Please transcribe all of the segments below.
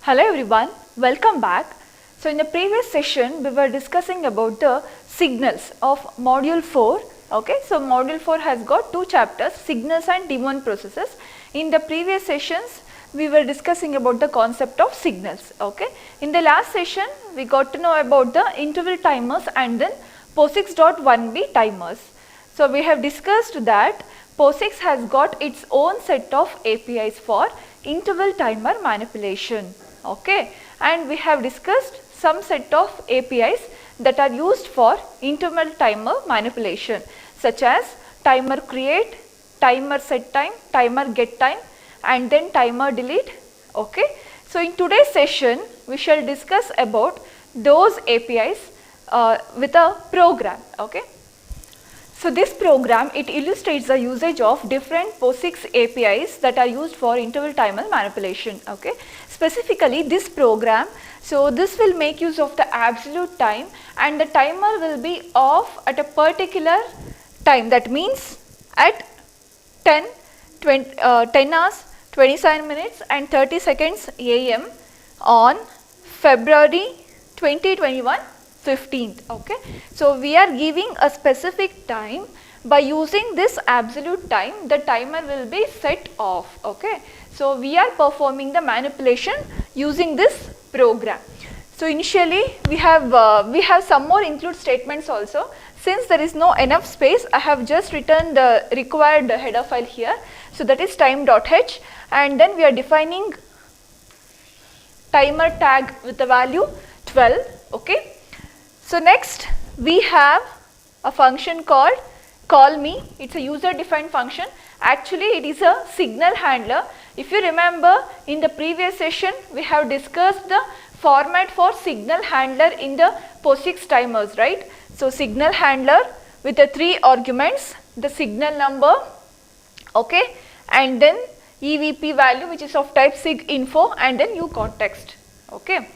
Hello everyone, welcome back. So in the previous session we were discussing about the signals of module 4. Okay, so module 4 has got two chapters, signals and demon processes. In the previous sessions we were discussing about the concept of signals. Okay, in the last session we got to know about the interval timers and then POSIX.1b timers. So we have discussed that POSIX has got its own set of APIs for interval timer manipulation. Okay, and we have discussed some set of APIs that are used for interval timer manipulation, such as timer create, timer set time, timer get time, and then timer delete. Okay, so in today's session we shall discuss about those APIs with a program. Okay, so this program, it illustrates the usage of different POSIX APIs that are used for interval timer manipulation. Okay, specifically this program, so this will make use of the absolute time and the timer will be off at a particular time, that means at 10 hours 27 minutes and 30 seconds AM on February 2021 15th. Okay, so we are giving a specific time. By using this absolute time, the timer will be set off. Okay, so we are performing the manipulation using this program. So initially we have some more include statements also. Since there is no enough space, I have just written the required header file here. So that is time.h, and then we are defining timer tag with the value 12. Okay. So next we have a function called call me. It's a user defined function. Actually it is a signal handler. If you remember, in the previous session we have discussed the format for signal handler in the POSIX timers, right? So signal handler with the 3 arguments, the signal number, okay, and then EVP value which is of type sig info, and then uContext. Okay,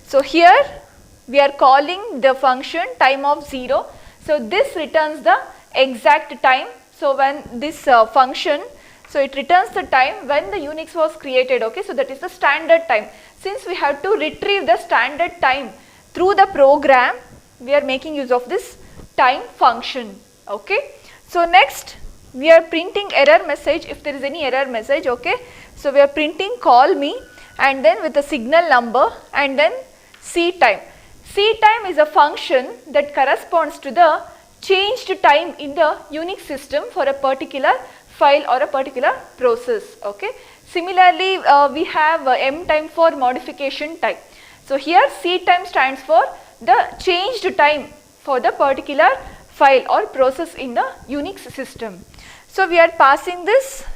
so here we are calling the function time of 0. So this returns the exact time. So when this function, so it returns the time when the Unix was created. Okay, so that is the standard time. Since we have to retrieve the standard time through the program, we are making use of this time function. Okay, so next we are printing error message if there is any error message. Okay, so we are printing call me and then with the signal number and then C time. C time is a function that corresponds to the changed time in the Unix system for a particular file or a particular process. Okay. Similarly, we have M time for modification time. So here C time stands for the changed time for the particular file or process in the Unix system. So we are passing this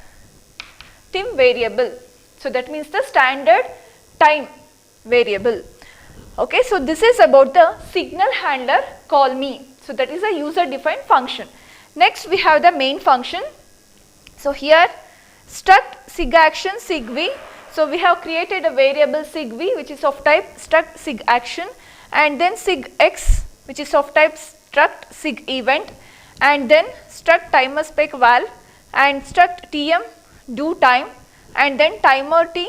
tim variable. So that means the standard time variable. Okay, so this is about the signal handler call me. So that is a user defined function. Next we have the main function. So here struct sig action sigv. So we have created a variable sigv which is of type struct sig action, and then sig x which is of type struct sig event, and then struct timer spec val, and struct tm do time, and then timer tid.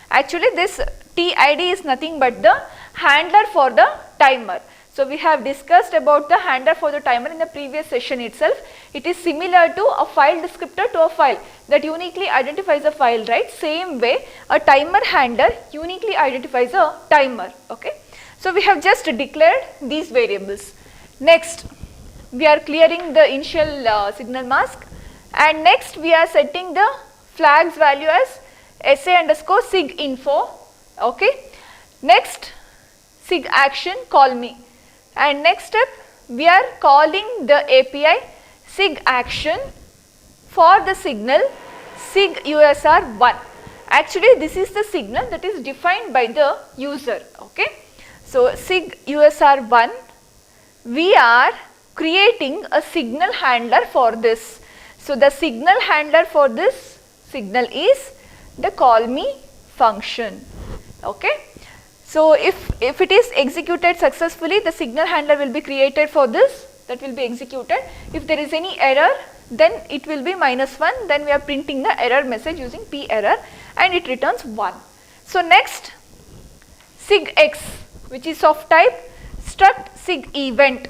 Actually this TID is nothing but the handler for the timer. So we have discussed about the handler for the timer in the previous session itself. It is similar to a file descriptor to a file that uniquely identifies a file, right? Same way a timer handler uniquely identifies a timer. Okay. So we have just declared these variables. Next we are clearing the initial signal mask, and next we are setting the flags value as SA underscore sig info. Okay. Next sig action call me, and next step we are calling the API sig action for the signal sig USR1. Actually this is the signal that is defined by the user. Okay. So sig USR1, we are creating a signal handler for this. So the signal handler for this signal is the call me function. Okay. So if it is executed successfully, the signal handler will be created for this, that will be executed. If there is any error, then it will be -1, then we are printing the error message using p error and it returns 1. So next, sig x, which is of type struct sig event.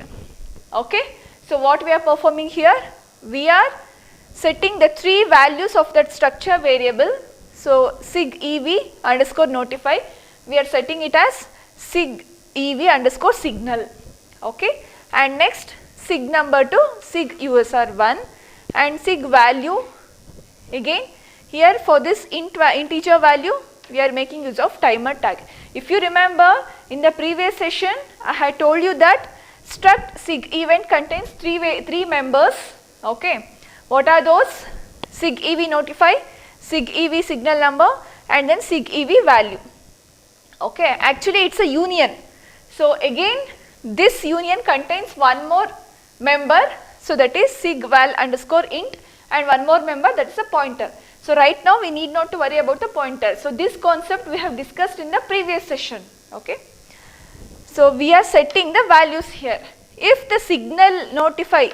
Okay. So what we are performing here? We are setting the 3 values of that structure variable. So sig ev underscore notify, we are setting it as sig ev underscore signal. Okay. And next, sig number to sig usr1 and sig value. Again here for this integer value we are making use of timer tag. If you remember, in the previous session I had told you that struct sig event contains 3 members. Okay. What are those? Sig ev notify, sig ev signal number and then sig ev value. Okay. Actually it is a union. So again this union contains one more member, so that is sig val underscore int, and one more member, that is a pointer. So right now we need not to worry about the pointer. So this concept we have discussed in the previous session. Okay. So we are setting the values here. If the signal notify,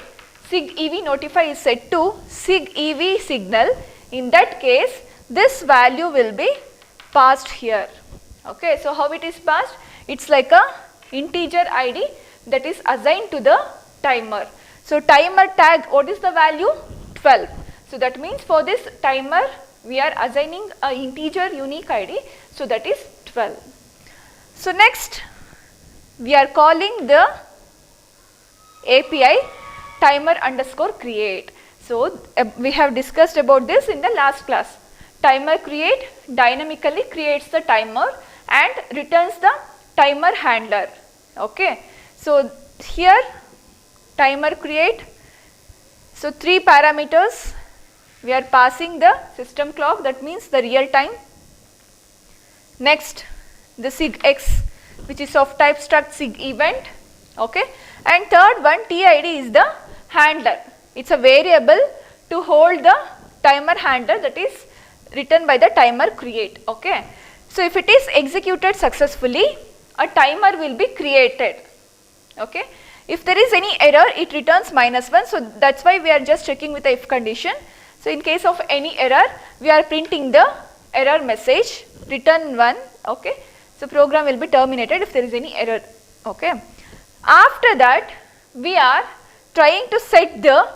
sig ev notify is set to sig ev signal, in that case this value will be passed here. Okay. So how it is passed? It is like a integer id that is assigned to the timer. So timer tag, what is the value? 12. So that means for this timer we are assigning a integer unique id, so that is 12. So next we are calling the API timer underscore create. So we have discussed about this in the last class. Timer create dynamically creates the timer and returns the timer handler. Okay. So here timer create, so 3 parameters, we are passing the system clock, that means the real time. Next, the sig x, which is of type struct sig event. Okay. And third one, tid is the handler. It is a variable to hold the timer handler, that is written by the timer create. Okay. So if it is executed successfully, a timer will be created. Okay. If there is any error, it returns -1. So that is why we are just checking with the if condition. So in case of any error, we are printing the error message, return 1. Okay. So program will be terminated if there is any error. Okay. After that, we are trying to set the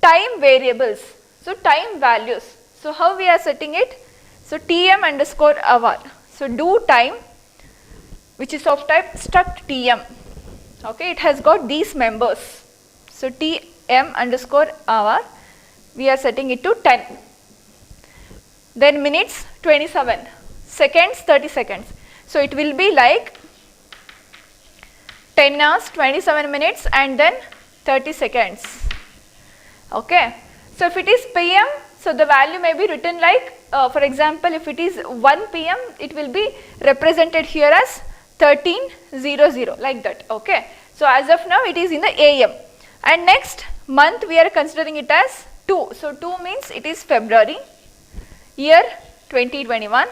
time variables. So time values. So how we are setting it? So tm underscore hour. So do time, which is of type struct tm. Okay, it has got these members. So tm underscore hour, we are setting it to 10. Then minutes 27, seconds 30 seconds. So it will be like 10 hours 27 minutes and then 30 seconds. Okay. So if it is PM, so the value may be written like for example if it is 1 PM, it will be represented here as 13:00 like that. Okay. So as of now it is in the AM. And next month we are considering it as 2. So 2 means it is February, year 2021,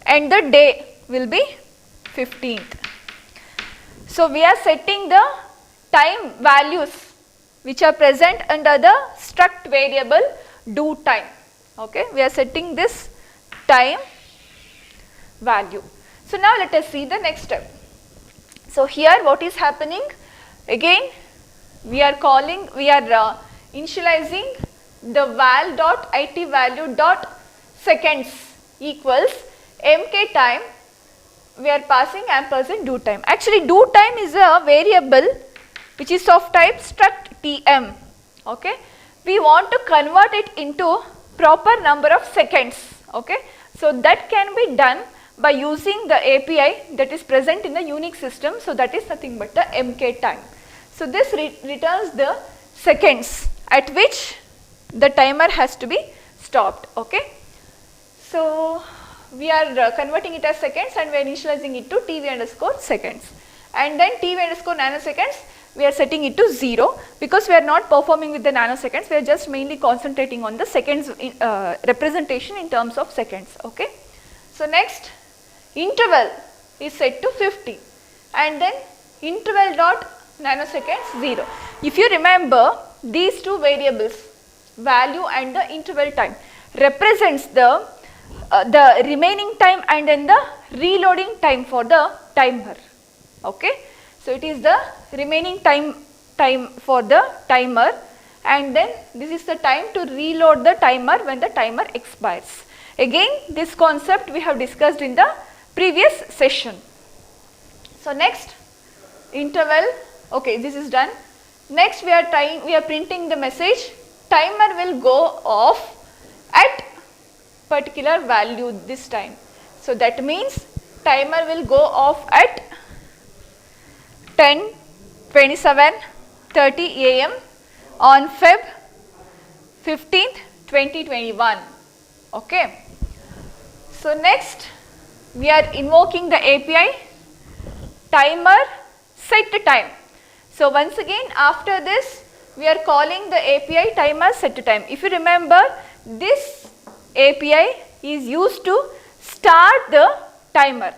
and the day will be 15th. So we are setting the time values which are present under the struct variable do time. Okay, we are setting this time value. So now let us see the next step. So here what is happening? Again we are initializing the val.itValue.seconds equals mk time. We are passing ampersand do time. Actually do time is a variable which is of type struct tm. Okay, we want to convert it into proper number of seconds. Okay, so that can be done by using the API that is present in the Unix system. So that is nothing but the mk time. So this returns the seconds at which the timer has to be stopped. Okay, so we are converting it as seconds and we are initializing it to tv underscore seconds, and then tv underscore nanoseconds we are setting it to 0 because we are not performing with the nanoseconds, we are just mainly concentrating on the seconds representation in terms of seconds. Okay. So next interval is set to 50 and then interval dot nanoseconds 0. If you remember, these two variables value and the interval time represents the the remaining time and then the reloading time for the timer. Okay, so it is the remaining time for the timer, and then this is the time to reload the timer when the timer expires. Again, this concept we have discussed in the previous session. So next, interval. Okay, this is done. Next we are printing the message, timer will go off at particular value this time. So that means timer will go off at 10:27:30 AM on Feb 15th 2021. Okay. So next we are invoking the API timer set time. So once again, after this we are calling the API timer set time. If you remember, this API is used to start the timer.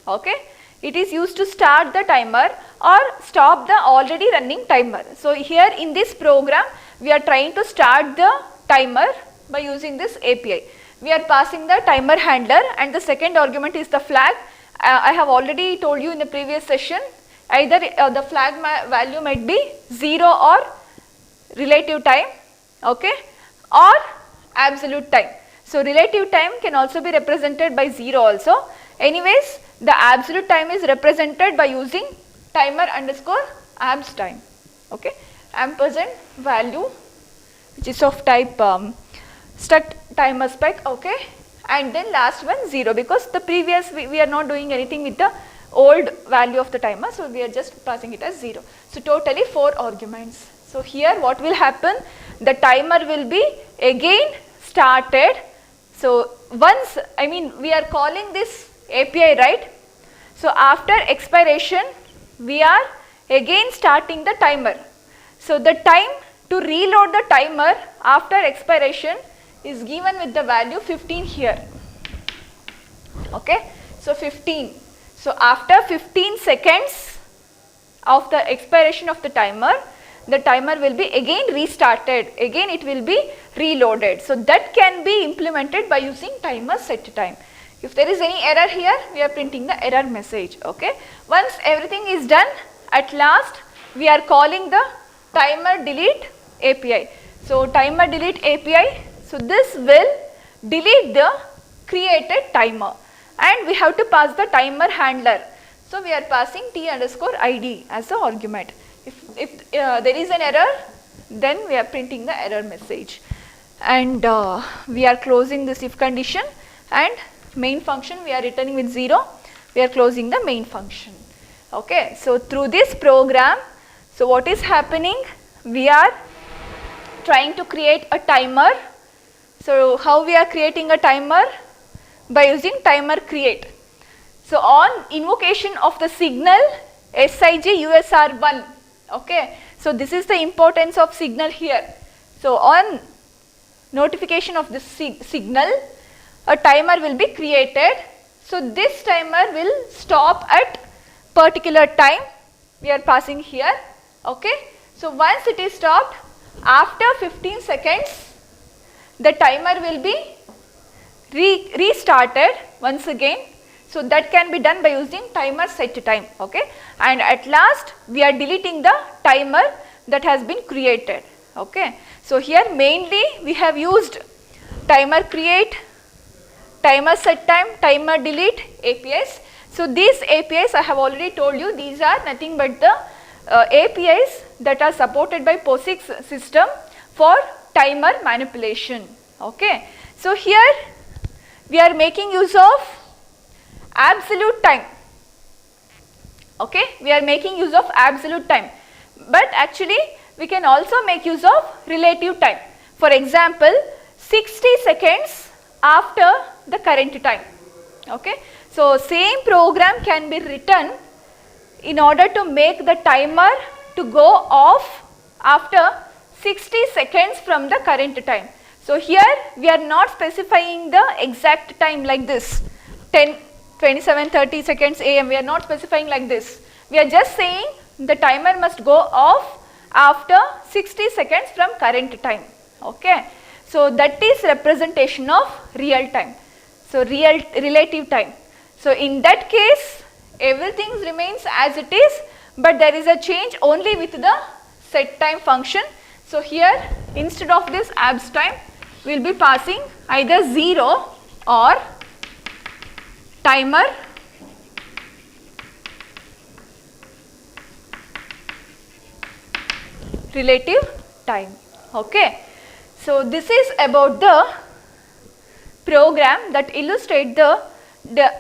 Okay, it is used to start the timer or stop the already running timer. So here in this program we are trying to start the timer by using this API. We are passing the timer handler, and the second argument is the flag. I have already told you in the previous session, either the flag value might be 0 or relative time, okay, or absolute time. So relative time can also be represented by 0 also. Anyways, the absolute time is represented by using timer underscore abs time, okay, ampersand value which is of type start timer spec, okay, and then last one 0, because the previous we are not doing anything with the old value of the timer, so we are just passing it as 0. So totally 4 arguments. So here what will happen, the timer will be again started. So once, I mean, we are calling this API, right? So after expiration we are again starting the timer. So the time to reload the timer after expiration is given with the value 15 here, okay. So 15. So after 15 seconds of the expiration of the timer will be again restarted, again it will be reloaded. So that can be implemented by using timer set time. If there is any error here, we are printing the error message, okay. Once everything is done, at last we are calling the timer delete API. So timer delete API, so this will delete the created timer, and we have to pass the timer handler. So we are passing t underscore id as the argument. If there is an error, then we are printing the error message, and we are closing this if condition, and main function we are returning with 0. We are closing the main function, okay. So through this program, so what is happening, we are trying to create a timer. So how we are creating a timer? By using timer create. So on invocation of the signal SIG USR1, okay. So this is the importance of signal here. So on notification of this signal, a timer will be created. So this timer will stop at particular time. We are passing here, okay. So once it is stopped, after 15 seconds, the timer will be restarted once again. So that can be done by using timer set time, okay. And at last we are deleting the timer that has been created, okay. So here mainly we have used timer create, timer set time, timer delete APIs. So these APIs I have already told you, these are nothing but the APIs that are supported by POSIX system for timer manipulation, okay. So here we are making use of absolute time, okay. We are making use of absolute time, but actually we can also make use of relative time. For example, 60 seconds after the current time, okay. So same program can be written in order to make the timer to go off after 60 seconds from the current time. So here we are not specifying the exact time like this, 10:27:30 seconds AM, we are not specifying like this. We are just saying the timer must go off after 60 seconds from current time, okay. So that is representation of real time. So relative time. So in that case, everything remains as it is, but there is a change only with the set time function. So here, instead of this abs time, we will be passing either 0 or timer relative time. Okay. So this is about the program that illustrate the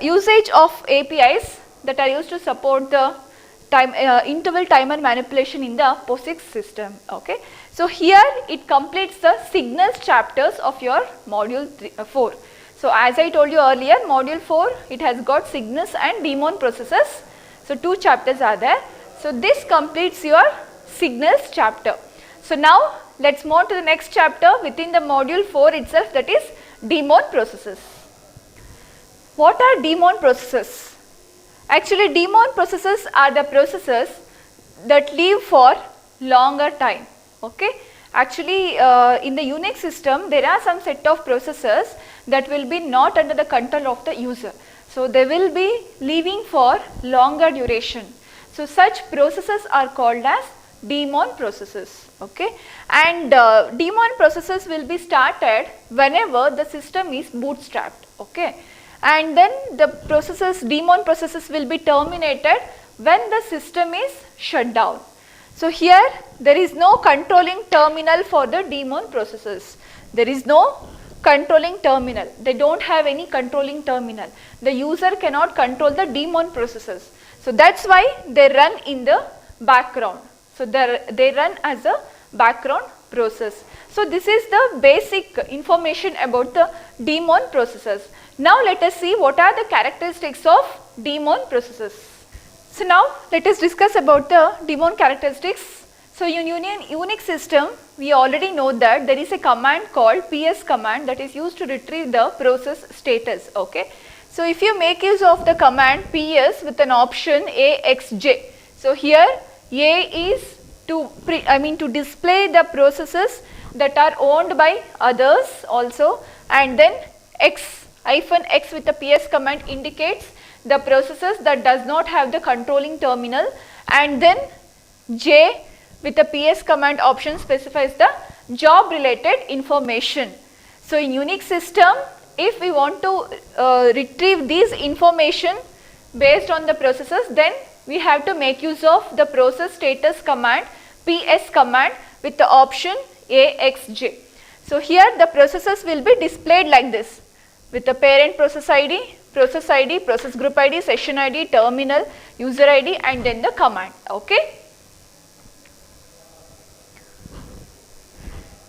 usage of APIs that are used to support the interval timer manipulation in the POSIX system. Okay. So here it completes the signals chapters of your module 4. So as I told you earlier, module 4, it has got signals and daemon processes. So 2 chapters are there. So this completes your signals chapter. So now let's move on to the next chapter within the module 4 itself, that is daemon processes. What are daemon processes? Actually, daemon processes are the processes that live for longer time. Okay. Actually, in the Unix system, there are some set of processes that will be not under the control of the user. So they will be living for longer duration. So such processes are called as daemon processes. Okay. And daemon processes will be started whenever the system is bootstrapped. Okay. And then the processes, daemon processes will be terminated when the system is shut down. So here there is no controlling terminal for the daemon processes. There is no controlling terminal. They don't have any controlling terminal. The user cannot control the daemon processes. So that's why they run in the background. So they run as a background process. So this is the basic information about the daemon processes. Now let us see what are the characteristics of daemon processes. So now let us discuss about the daemon characteristics. So in Unix system, we already know that there is a command called ps command that is used to retrieve the process status. Okay. So if you make use of the command ps with an option axj, so here A is to display the processes that are owned by others also, and then x with the ps command indicates the processes that does not have the controlling terminal, and then j with the ps command option specifies the job related information. So in Unix system, if we want to retrieve these information based on the processes, then we have to make use of the process status command, ps command with the option axj. So here the processes will be displayed like this with the parent process ID, process group ID, session ID, terminal, user ID, and then the command. Okay.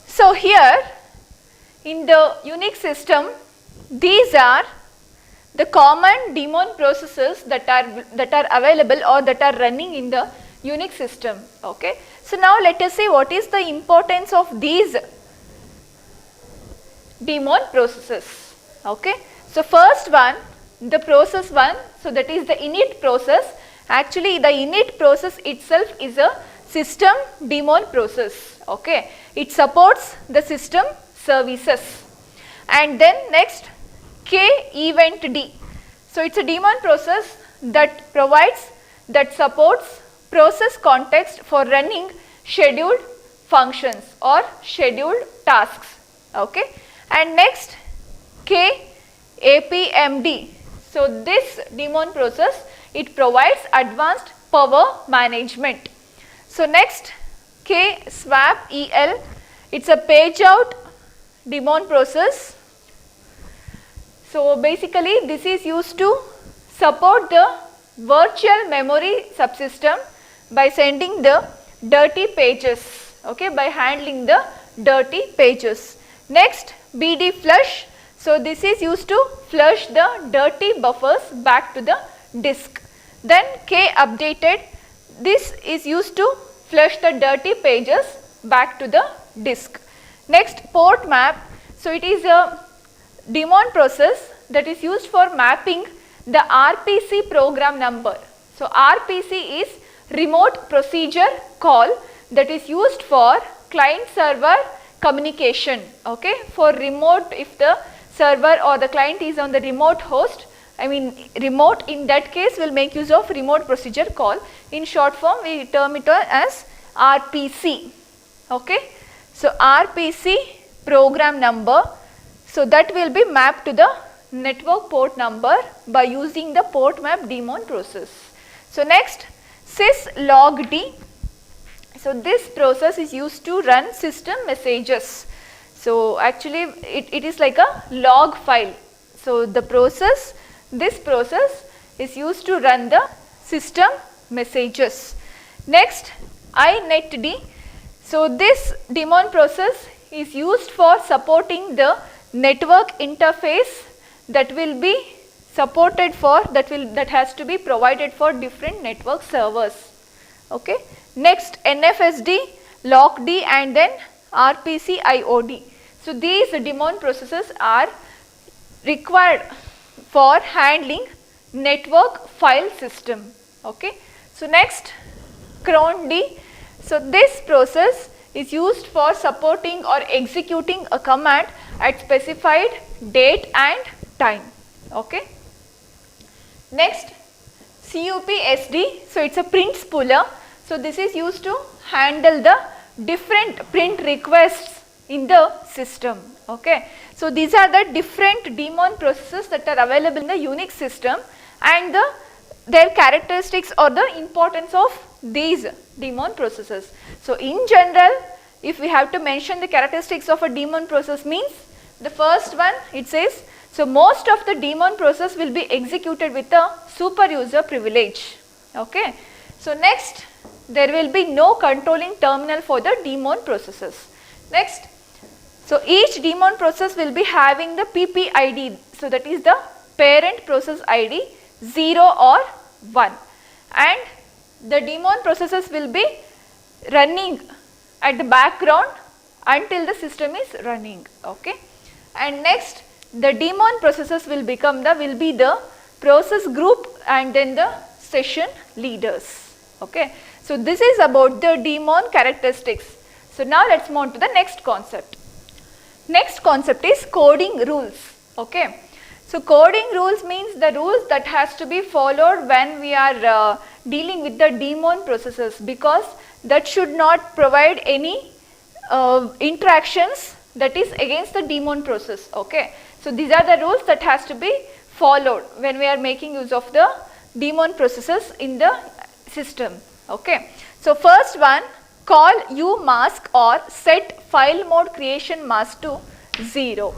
So here in the Unix system, these are the common daemon processes that are available or that are running in the Unix system. Okay. So now let us see what is the importance of these daemon processes. Okay. So first one, the process 1, so that is the init process. Actually the init process itself is a system daemon process. Okay. It supports the system services. And then next, k event d. So it's a daemon process that supports process context for running scheduled functions or scheduled tasks. Okay. And next, k apmd. So this daemon process, it provides advanced power management. So next, k swap el, it's a page out daemon process. So basically this is used to support the virtual memory subsystem by sending the dirty pages, okay, by handling the dirty pages. Next, bd flush. So this is used to flush the dirty buffers back to the disk. Then k updated, this is used to flush the dirty pages back to the disk. Next, port map. So it is a daemon process that is used for mapping the RPC program number. So RPC is remote procedure call that is used for client server communication. Okay, for remote, if the server or the client is on the remote host, I mean remote, in that case we will make use of remote procedure call. In short form we term it as RPC. Okay. So RPC program number, so that will be mapped to the network port number by using the port map daemon process. So next, syslogd. So this process is used to run system messages. So actually it is like a log file. So the process, this process is used to run the system messages. Next, inetd. So this daemon process is used for supporting the network interface that will be supported for, that has to be provided for different network servers. Okay. Next, NFSD, LOCKD and then RPC IOD. So these daemon processes are required for handling network file system. Okay. So next, crond. So this process is used for supporting or executing a command at specified date and time. Okay. Next, CUPSD. So it's a print spooler. So this is used to handle the different print requests in the system. Okay. So these are the different daemon processes that are available in the Unix system, and their characteristics or the importance of these daemon processes. So in general, if we have to mention the characteristics of a daemon process, means the first one, it says, so most of the daemon process will be executed with a super user privilege. Okay. So next, there will be no controlling terminal for the daemon processes. Next, so each daemon process will be having the PPID, so that is the parent process ID 0 or 1, and the daemon processes will be running at the background until the system is running. Okay. And next, the daemon processes will be the process group and then the session leaders. Okay. So this is about the daemon characteristics. So now let's move on to the next concept. Next concept is coding rules. Okay. So coding rules means the rules that has to be followed when we are dealing with the daemon processes, because that should not provide any interactions that is against the daemon process. Okay. So these are the rules that has to be followed when we are making use of the daemon processes in the system. Okay. So first one, call umask or set file mode creation mask to 0.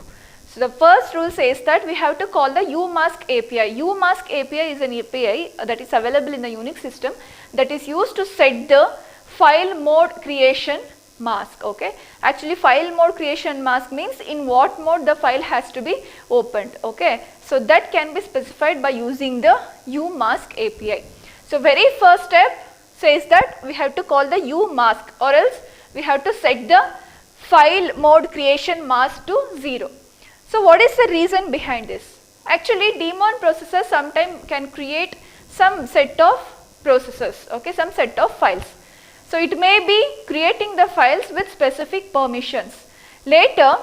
So the first rule says that we have to call the umask API. Umask API is an API that is available in the Unix system that is used to set the file mode creation mask. Okay. Actually file mode creation mask means in what mode the file has to be opened. Okay. So that can be specified by using the umask API. So very first step says that we have to call the umask, or else we have to set the file mode creation mask to 0. So what is the reason behind this? Actually daemon processes sometimes can create some set of processes, okay, some set of files. So it may be creating the files with specific permissions. Later,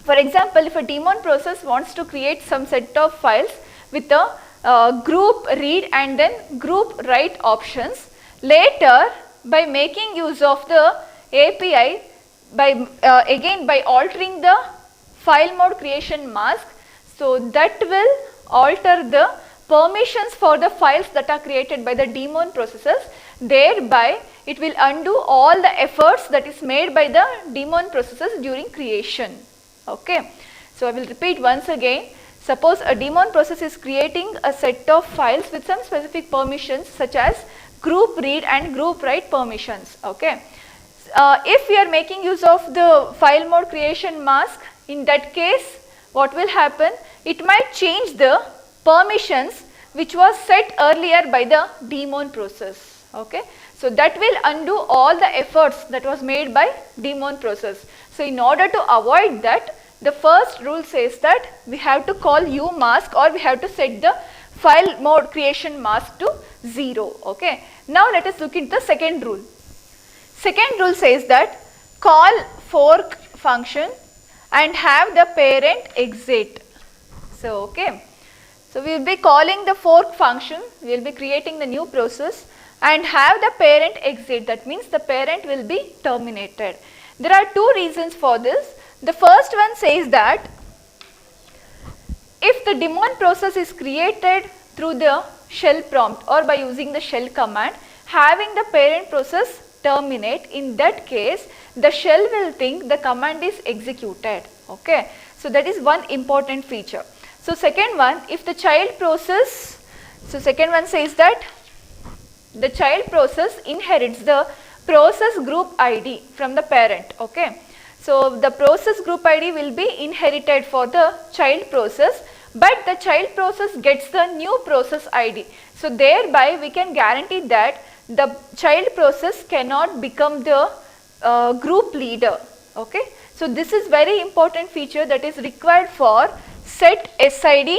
for example, if a daemon process wants to create some set of files with a group read and then group write options, later by making use of the API, by again by altering the file mode creation mask, so that will alter the permissions for the files that are created by the daemon processes. Thereby it will undo all the efforts that is made by the daemon processes during creation. Okay. So I will repeat once again. Suppose a daemon process is creating a set of files with some specific permissions such as group read and group write permissions. Okay. If we are making use of the file mode creation mask, in that case what will happen? It might change the permissions which was set earlier by the daemon process. Okay. So that will undo all the efforts that was made by daemon process. So in order to avoid that, the first rule says that we have to call umask, or we have to set the file mode creation mask to 0. Okay. Now let us look into the second rule. Second rule says that call fork function and have the parent exit. So, okay. So, we will be calling the fork function, we will be creating the new process and have the parent exit, that means the parent will be terminated. There are two reasons for this. The first one says that if the daemon process is created through the shell prompt or by using the shell command, having the parent process terminate, in that case the shell will think the command is executed. Okay. So, that is one important feature. So, second one, if the child process, so second one says that the child process inherits the process group ID from the parent. Okay. So, the process group ID will be inherited for the child process, but the child process gets the new process ID. So, thereby we can guarantee that the child process cannot become the group leader. Okay. So, this is very important feature that is required for set SID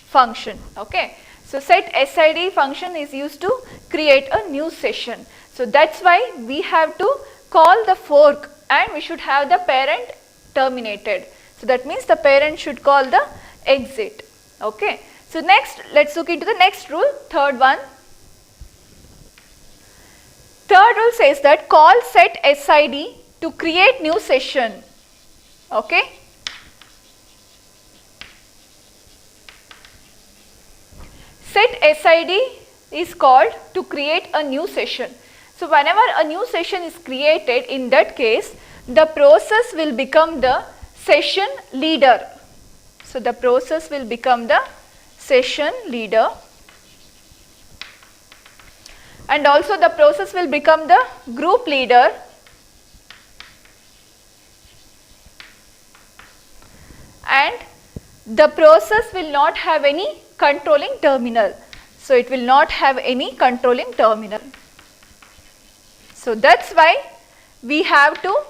function. Okay. So, set SID function is used to create a new session. So, that is why we have to call the fork and we should have the parent terminated. So, that means the parent should call the exit. Okay. So, next let us look into the next rule, third one. Third rule says that call set SID to create new session. Okay. Set SID is called to create a new session. So, whenever a new session is created, in that case the process will become the session leader. So, the process will become the session leader and also the process will become the group leader and the process will not have any controlling terminal. So, it will not have any controlling terminal. So, that is why we have to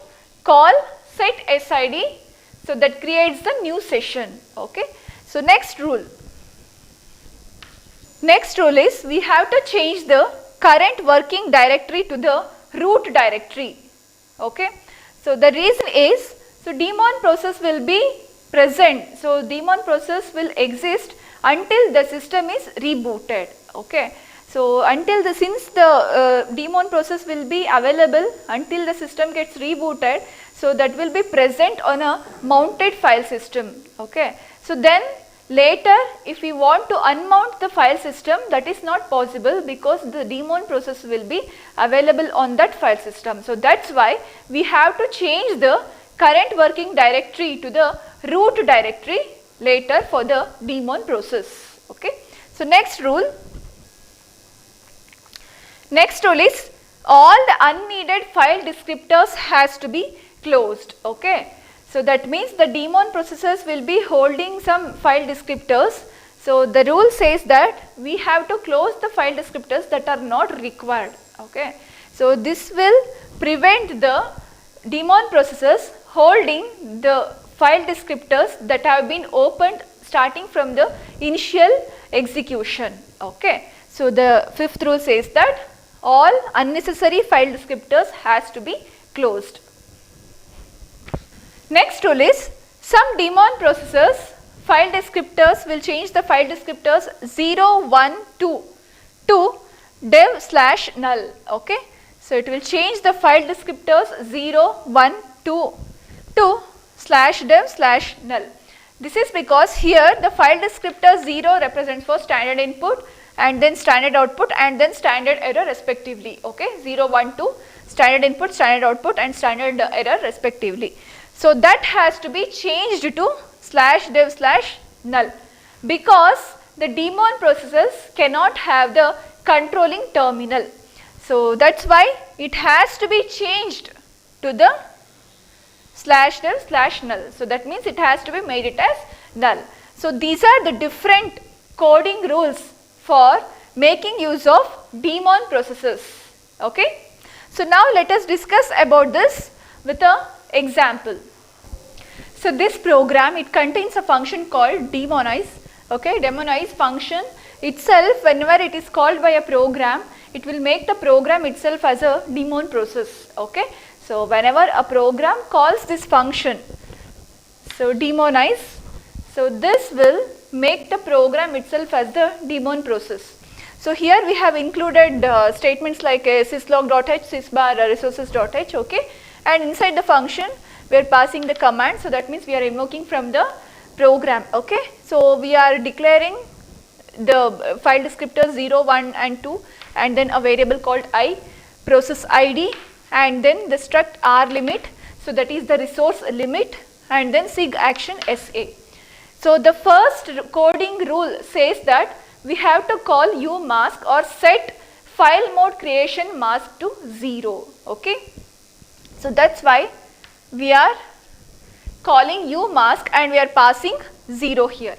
call set SID, so that creates the new session. Okay. So, next rule is we have to change the current working directory to the root directory. Okay. So, the reason is, so daemon process will be present. So, daemon process will exist until the system is rebooted. Okay. So, until the, since the daemon process will be available until the system gets rebooted, so that will be present on a mounted file system. Okay. So, then later if we want to unmount the file system, that is not possible because the daemon process will be available on that file system. So, that is why we have to change the current working directory to the root directory later for the daemon process. Okay. So, next rule is all the unneeded file descriptors has to be closed. Okay. So, that means the daemon processes will be holding some file descriptors. So, the rule says that we have to close the file descriptors that are not required. Okay. So, this will prevent the daemon processes holding the file descriptors that have been opened starting from the initial execution. Okay. So, the fifth rule says that all unnecessary file descriptors has to be closed. Next rule is some daemon processors file descriptors will change the file descriptors 0, 1, 2 to dev/null. Okay. So, it will change the file descriptors 0, 1, 2 to /dev/null. This is because here the file descriptor 0 represents for standard input and then standard output and then standard error respectively. Okay. 0, 1, 2 standard input, standard output and standard error respectively. So, that has to be changed to /dev/null because the daemon processes cannot have the controlling terminal. So, that is why it has to be changed to the /dev/null. So, that means it has to be made it as null. So, these are the different coding rules for making use of daemon processes. Okay. So, now let us discuss about this with a example. So, this program, it contains a function called demonize. Okay. Demonize function itself, whenever it is called by a program, it will make the program itself as a daemon process. Okay. So whenever a program calls this function, so demonize, so this will make the program itself as the daemon process. So here we have included statements like syslog.h, sysbar resources.h, okay, and inside the function we are passing the command, so that means we are invoking from the program, okay. So we are declaring the file descriptors 0, 1 and 2, and then a variable called I, process ID, and then the struct R limit, so that is the resource limit, and then sig action SA. So the first coding rule says that we have to call umask or set file mode creation mask to 0, okay. So that's why we are calling umask and we are passing 0 here.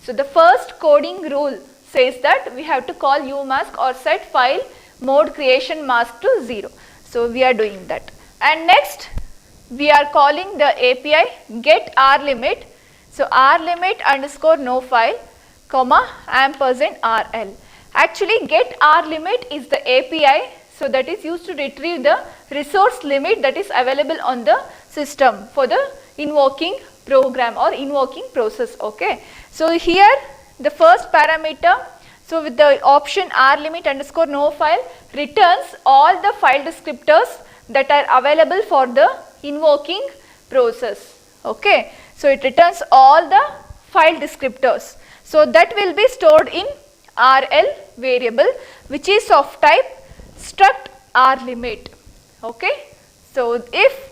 So the first coding rule says that we have to call umask or set file mode creation mask to 0. So we are doing that. And next we are calling the API get rlimit. So rlimit underscore no file comma ampersand RL. Actually get rlimit is the API, so that is used to retrieve the resource limit that is available on the system for the invoking program or invoking process, okay. So here the first parameter, so with the option rlimit underscore no file returns all the file descriptors that are available for the invoking process, okay. So it returns all the file descriptors. So that will be stored in RL variable, which is of type struct rlimit, okay. So if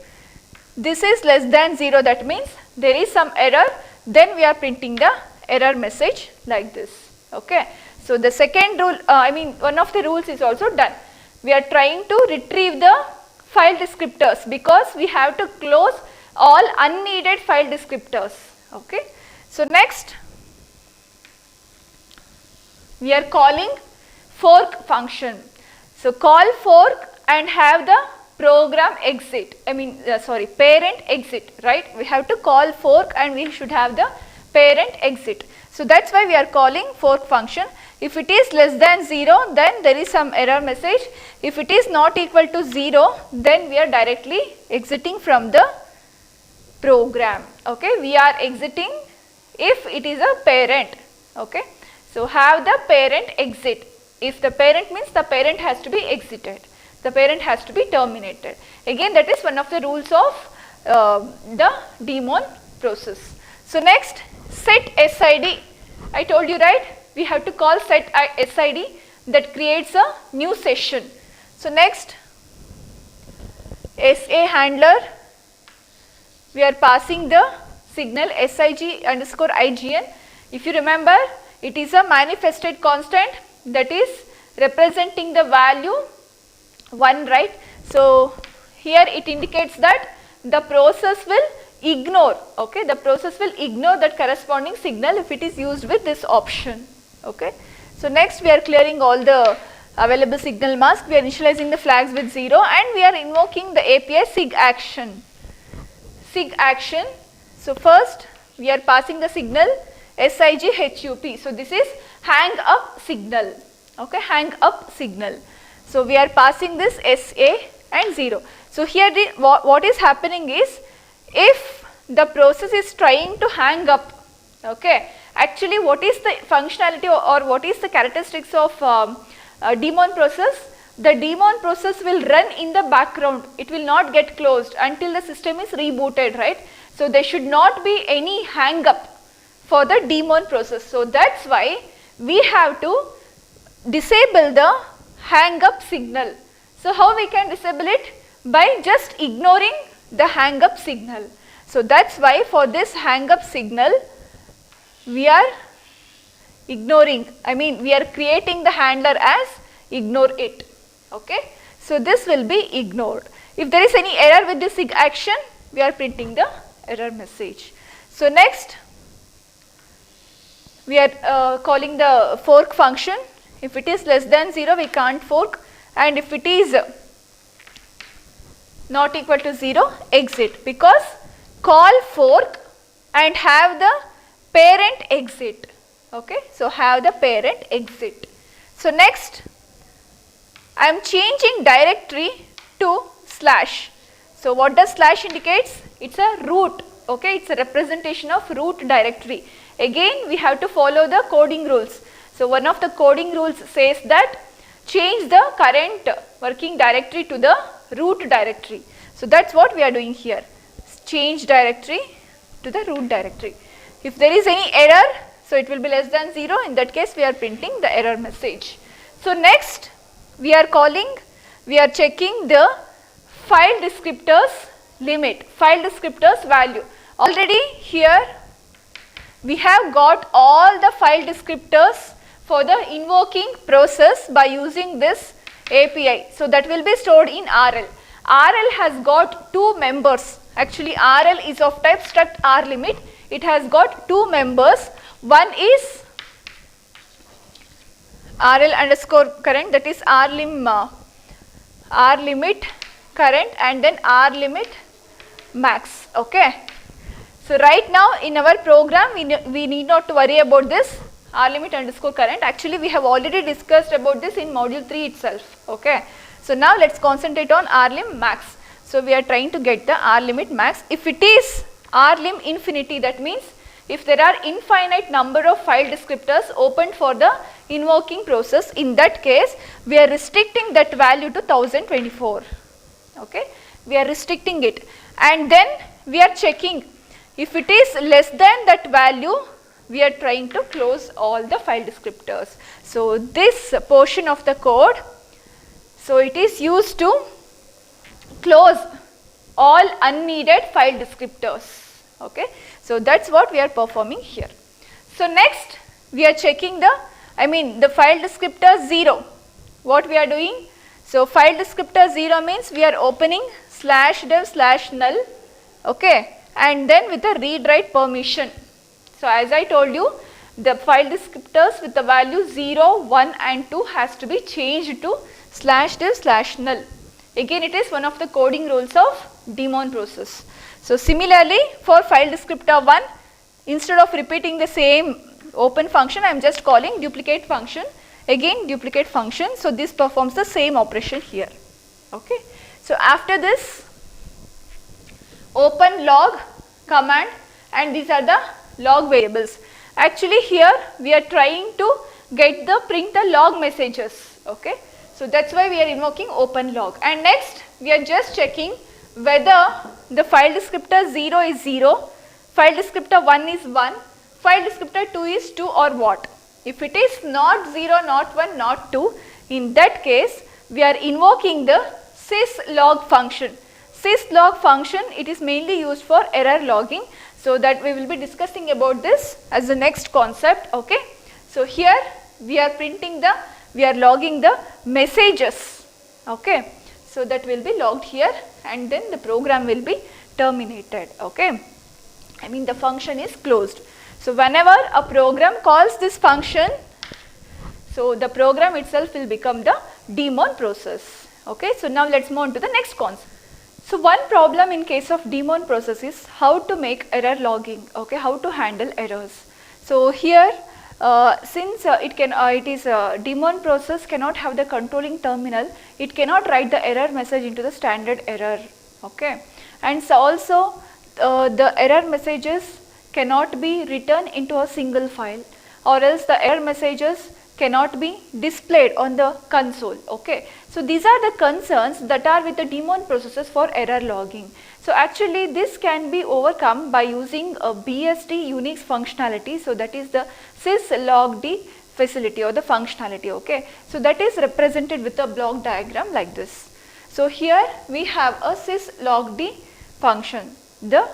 this is less than 0, that means there is some error, then we are printing the error message like this, okay. So the second rule, one of the rules is also done. We are trying to retrieve the file descriptors because we have to close all unneeded file descriptors, okay. So next we are calling fork function. So call fork and have the program exit, parent exit, right. We have to call fork and we should have the parent exit. So that's why we are calling fork function. If it is less than 0, then there is some error message. If it is not equal to 0, then we are directly exiting from the program, okay. We are exiting if it is a parent, okay. So have the parent exit. If the parent means the parent has to be exited, the parent has to be terminated. Again, that is one of the rules of the daemon process. So next, set SID. I told you, right, we have to call set SID that creates a new session. So next, SA handler, we are passing the signal SIG underscore IGN. If you remember, it is a manifested constant that is representing the value 1, right. So here it indicates that the process will ignore, okay, the process will ignore that corresponding signal if it is used with this option, okay. So next we are clearing all the available signal mask, we are initializing the flags with 0 and we are invoking the API sig action. Sig action, so first we are passing the signal SIG HUP, so this is hang up signal, okay, hang up signal. So we are passing this SA and 0. So here what is happening is, if the process is trying to hang up, okay, actually what is the functionality or what is the characteristics of daemon process? The daemon process will run in the background, it will not get closed until the system is rebooted, right. So there should not be any hang up for the daemon process. So that's why we have to disable the hang up signal. So how we can disable it? By just ignoring the hang up signal. So that's why for this hang up signal we are ignoring, we are creating the handler as ignore it, okay. So this will be ignored. If there is any error with this sig action, we are printing the error message. So next we are calling the fork function. If it is less than 0, we can't fork, and if it is not equal to 0, exit, because call fork and have the parent exit, okay. So have the parent exit. So next I am changing directory to /. So what does slash indicates? It's a root, okay, it's a representation of root directory. Again we have to follow the coding rules. So one of the coding rules says that change the current working directory to the root directory. So that's what we are doing here, change directory to the root directory. If there is any error, so it will be less than 0, in that case we are printing the error message. So next we are checking the file descriptors limit, file descriptors value. Already here we have got all the file descriptors for the invoking process by using this API. So that will be stored in RL. RL has got two members. Actually RL is of type struct rlimit. It has got two members. One is RL underscore current, that is rlimit current, and then rlimit max. Okay. So right now in our program we need not to worry about this rlimit underscore current. Actually we have already discussed about this in module 3 itself. Okay. So now let's concentrate on rlim max. So we are trying to get the rlimit max. If it is rlim infinity, that means if there are infinite number of file descriptors opened for the invoking process, in that case we are restricting that value to 1024. Okay, we are restricting it, and then we are checking if it is less than that value, we are trying to close all the file descriptors. So this portion of the code, so it is used to close all unneeded file descriptors. Okay, so that's what we are performing here. So next we are checking the file descriptor 0. What we are doing? So file descriptor 0 means we are opening /dev/null, okay, and then with a read write permission. So as I told you, the file descriptors with the value 0, 1 and 2 has to be changed to /dev/null. Again it is one of the coding rules of daemon process. So similarly for file descriptor 1, instead of repeating the same open function, I am just calling duplicate function. Again duplicate function, so this performs the same operation here. Okay. So after this, open log command, and these are the log variables. Actually here we are trying to get the print the log messages. Okay. So that's why we are invoking open log, and next we are just checking whether the file descriptor 0 is 0, file descriptor 1 is 1, file descriptor 2 is 2 or what. If it is not 0, not 1, not 2, in that case we are invoking the syslog function. Syslog function, it is mainly used for error logging, so that we will be discussing about this as the next concept. Okay. So here we are logging the messages. Okay. So that will be logged here, and then the program will be terminated. Okay. The function is closed. So whenever a program calls this function, so the program itself will become the daemon process. Okay. So now let's move on to the next concept. So one problem in case of daemon process is how to make error logging. Okay, how to handle errors. So here since daemon process cannot have the controlling terminal, it cannot write the error message into the standard error. Okay, and so also the error messages cannot be written into a single file, or else the error messages cannot be displayed on the console. Okay, so these are the concerns that are with the daemon processes for error logging. So actually this can be overcome by using a BSD Unix functionality. So that is the syslogd facility or the functionality. Okay, so that is represented with a block diagram like this. So here we have a syslogd function, the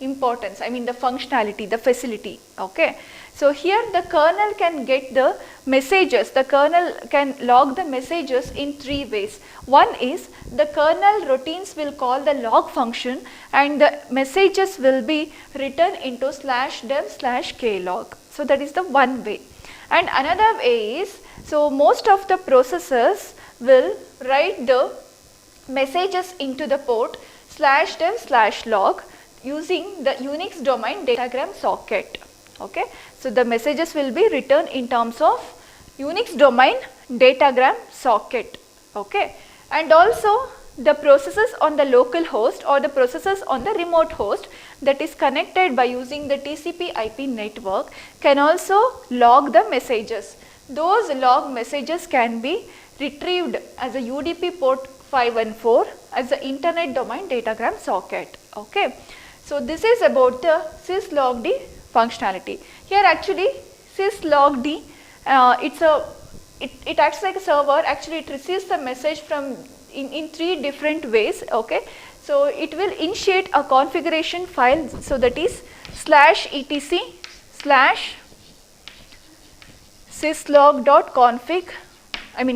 importance, the functionality, the facility. Okay, so here the kernel can get the messages, the kernel can log the messages in three ways. One is the kernel routines will call the log function, and the messages will be written into /dev/klog. So that is the one way. And another way is, so most of the processors will write the messages into the port /dev/log using the Unix domain datagram socket. Okay, so the messages will be written in terms of Unix domain datagram socket. Okay, and also the processes on the local host or the processes on the remote host that is connected by using the TCP IP network can also log the messages. Those log messages can be retrieved as a UDP port 514 as the internet domain datagram socket. Okay. So, this is about the syslogd functionality. Here actually syslogd it acts like a server. Actually it receives the message from in 3 different ways. Okay. So, it will initiate a configuration file. So, that is /etc/syslog.config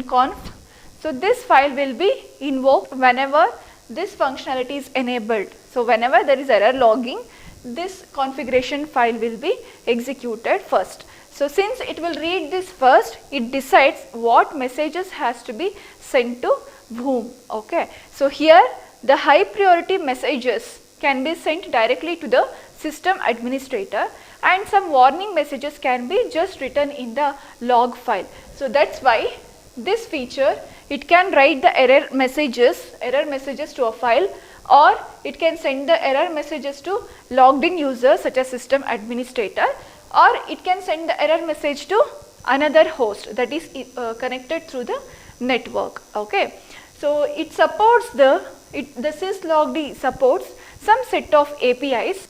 conf. So, this file will be invoked whenever this functionality is enabled. So, whenever there is error logging, this configuration file will be executed first. So, since it will read this first, it decides what messages has to be sent to whom. Okay. So, here the high priority messages can be sent directly to the system administrator, and some warning messages can be just written in the log file. So, that is why this feature, it can write the error messages to a file, or it can send the error messages to logged in users such as system administrator, or it can send the error message to another host that is connected through the network. Okay. So, it supports the syslogd supports some set of APIs.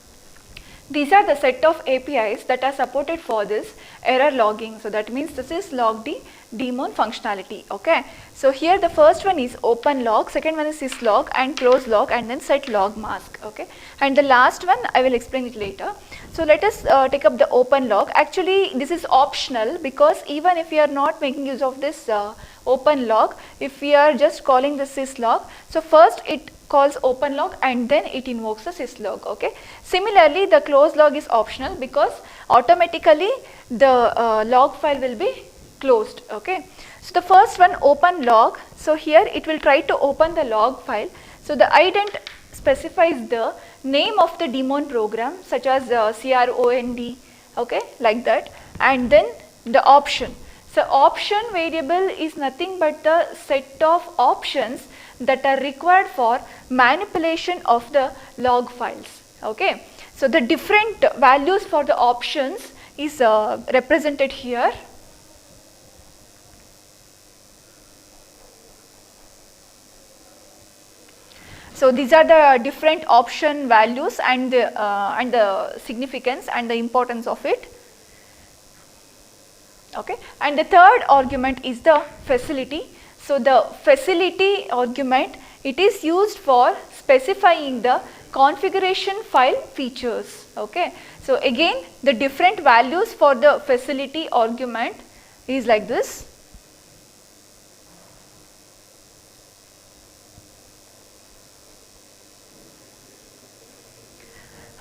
These are the set of APIs that are supported for this error logging. So, that means this is syslogd daemon functionality. Okay. So, here the first one is open log, second one is syslog and close log, and then set log mask. Okay. And the last one I will explain it later. So, let us take up the open log. Actually this is optional, because even if you are not making use of this open log, if we are just calling the syslog, so first it calls open log and then it invokes the syslog. Okay. Similarly, the close log is optional, because automatically the log file will be closed. Okay. So, the first one open log. So, here it will try to open the log file. So, the ident specifies the name of the daemon program such as CROND, okay, like that, and then the option. So, option variable is nothing but the set of options that are required for manipulation of the log files. Okay. So, the different values for the options is represented here. So, these are the different option values and the significance and the importance of it. Okay. And the third argument is the facility. So, the facility argument, it is used for specifying the configuration file features. Okay. So, again the different values for the facility argument is like this.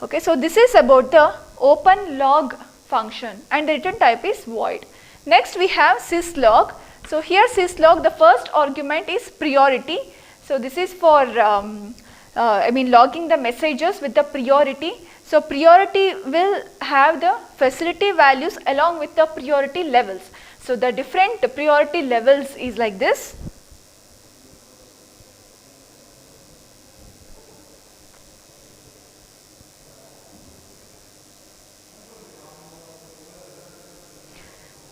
Okay. So, this is about the open log function, and the return type is void. Next we have syslog. So, here syslog, the first argument is priority. So, this is for logging the messages with the priority. So, priority will have the facility values along with the priority levels. So, the different priority levels is like this.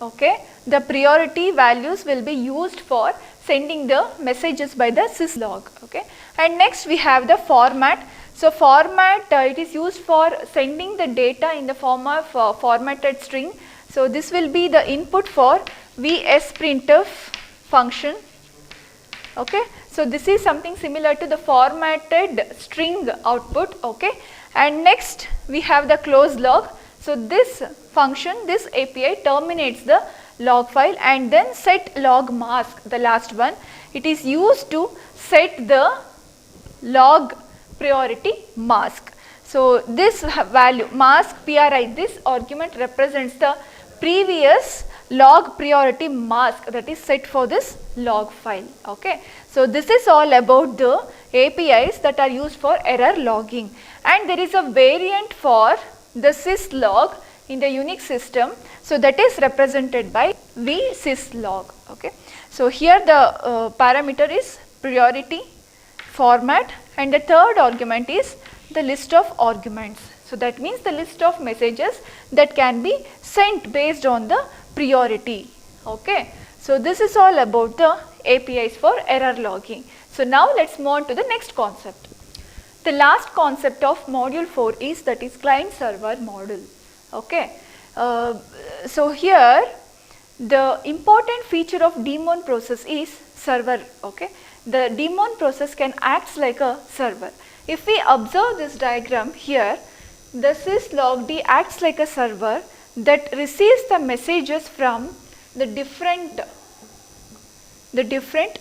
Okay. The priority values will be used for sending the messages by the syslog. Okay. And next we have the format. So, format it is used for sending the data in the form of formatted string. So, this will be the input for vsprintf function. Okay. So, this is something similar to the formatted string output. Okay. And next we have the close log. So, this function, this API terminates the log file, and then set log mask, the last one, it is used to set the log priority mask. So, this value mask PRI, this argument represents the previous log priority mask that is set for this log file. Okay. So, this is all about the APIs that are used for error logging, and there is a variant for the syslog in the Unix system. So, that is represented by vsyslog. Okay. So, here the parameter is priority format, and the third argument is the list of arguments. So that means the list of messages that can be sent based on the priority. Okay. So this is all about the APIs for error logging. So now let's move on to the next concept. The last concept of module 4 is that is client server model. Okay. So here the important feature of daemon process is server. Okay. The daemon process can act like a server. If we observe this diagram here, the syslogd acts like a server that receives the messages from the different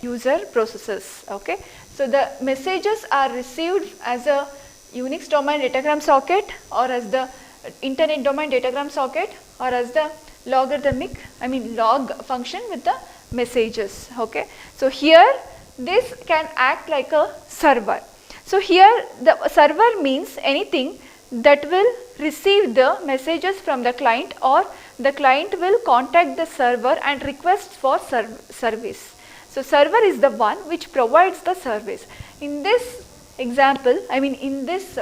user processes. Okay. So the messages are received as a Unix domain datagram socket, or as the internet domain datagram socket, or as the log function with the messages. Okay. So here this can act like a server. So here the server means anything that will receive the messages from the client, or the client will contact the server and request for service. So server is the one which provides the service. In this example, in this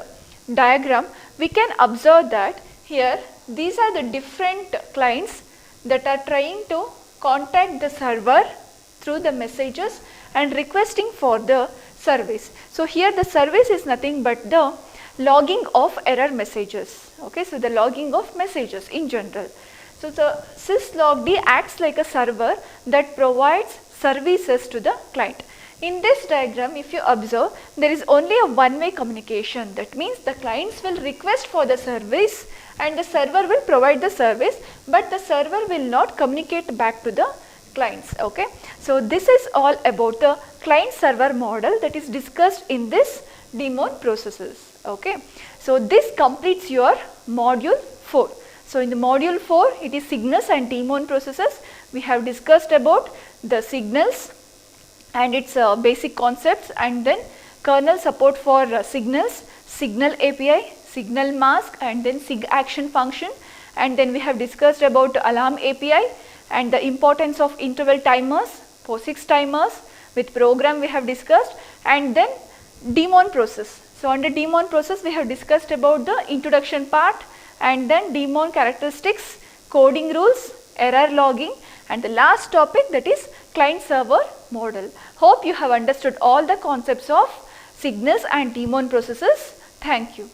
diagram, we can observe that here these are the different clients that are trying to contact the server through the messages and requesting for the service. So here the service is nothing but the logging of error messages. Okay, so the logging of messages in general. So the syslogd acts like a server that provides services to the client. In this diagram, if you observe, there is only a one-way communication. That means the clients will request for the service and the server will provide the service, but the server will not communicate back to the clients. Okay. So this is all about the client server model that is discussed in this daemon processes. Okay. So this completes your module 4. So in the module 4, it is signals and daemon processes. We have discussed about the signals and its basic concepts, and then kernel support for signals, signal API, signal mask, and then sig action function, and then we have discussed about alarm API and the importance of interval timers, POSIX timers, with program we have discussed, and then daemon process. So under daemon process we have discussed about the introduction part, and then daemon characteristics, coding rules, error logging, and the last topic, that is client server model. Hope you have understood all the concepts of signals and daemon processes. Thank you.